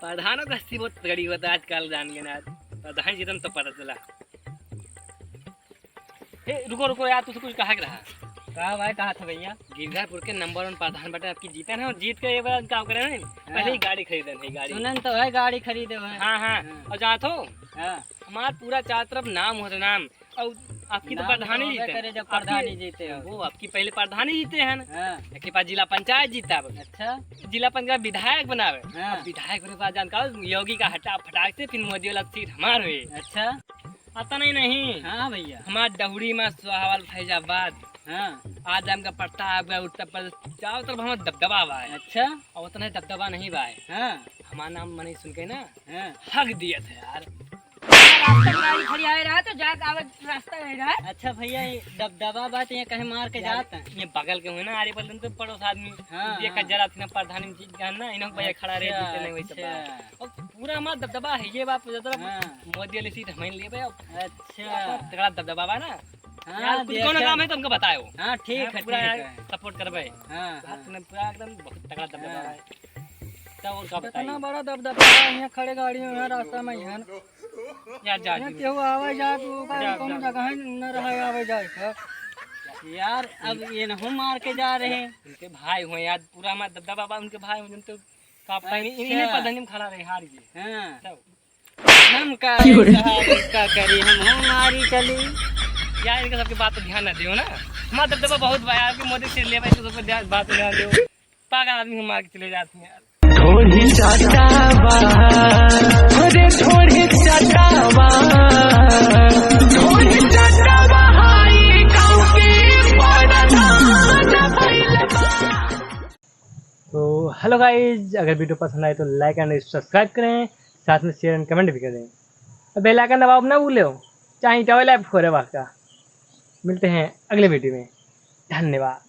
प्रधानों का हस्ती बहुत तगड़ी होता है आजकल, जान गए ना। प्रधान जी तो पता चला। रुको रुको यार, तुझसे कुछ कहा रहा। कहा भाई, कहा था भैया? गिरधारपुर के नंबर 1 प्रधान बेटा आपकी जीते ना, जीत के एक बार काम करे ना, पहले ही गाड़ी खरीदे नहीं गाड़ी। सुनन तो है गाड़ी खरीदे हुए। हाँ हाँ, और जहाँ तो हाँ, हमारा पूरा चारों तरफ नाम हो रहा नाम। और आपकी तो प्रधानी जीते करे जब प्रधानी जीते हो। वो आपकी पहले प्रधानी जीते हैं ना। हाँ। के पास जिला पंचायत जीता। अच्छा, जिला पंचायत विधायक बनावे। हाँ। विधायक होने के बाद जानकार योगी का हटा फटाक से फिर मोदी वाला सीट हमार हुई। अच्छा, आता नहीं। हाँ भैया। हमारा डहुरी में सोहावल फैजाबाद। हाँ, आज हमका प्रताप उत्तर प्रदेश चारों तरफ हमारा दबदबा हुआ है। अच्छा, और उतना दबदबा नहीं हुआ है। हाँ, हमारा नाम मनी सुन के ना हाँ। हक दिया था यार। गाड़ी खड़ी आ रहा तो जात आवे रास्ता रह रहा है। अच्छा भैया, ये दबदबा बात ये कहीं मार के जाते हैं। ये बगल के हुए ना, आरे बगल तो पड़ोस आदमी। हाँ, ये का जरा थी प्रधानी जी का ना, इन्हों भैया खड़ा रहे जीते नहीं वही सब अच्छा। बात। और पूरा हमारा दबदबा है ये बात जरा। हाँ। मोदी वाली सीट हमें लिए भाई। अच्छा, तगड़ा दबदबा बा ना। हाँ, यार कुछ कौन काम है तुमको बताओ। हाँ ठीक है, पूरा ठीक है। सपोर्ट करबे। हाँ, बात में पूरा एकदम बहुत तगड़ा दबदबा है। तब और का बताइए। इतना बड़ा दबदबा है, यहाँ खड़े गाड़ी में यहाँ रास्ता में यहाँ यार जा केहू आवे जाए तो कोनो जगह न रहे आवे जाए का। यार अब ये न हम मार के जा रहे हैं। उनके भाई हुए यार, पूरा हमारा दबदबा बा उनके भाई हुए तो कापता इन्हें प्रधानी में खड़ा रहे हार गए। हाँ, तब हम का करी, हम मारी चली। यार इनके सबके बात पर ध्यान न दियो ना। हमारा दबदबा बहुत बा यार, कि मोदी से ले भाई तो सब पे बात ध्यान दियो। पागल आदमी हम मार के चले जाते हैं यार। थोड़ी चाटावा, अरे थोड़ी चाटावा, थोड़ी चाटावा हाई गाँव के पड़ना भइलबा। तो हेलो गाइज, अगर वीडियो पसंद आए तो लाइक एंड सब्सक्राइब करें, साथ में शेयर एंड कमेंट भी करें। बेल आइकन दबाओ ना भूलो, चाहे टॉयल ऐप खोरे वाका। मिलते हैं अगले वीडियो में, धन्यवाद।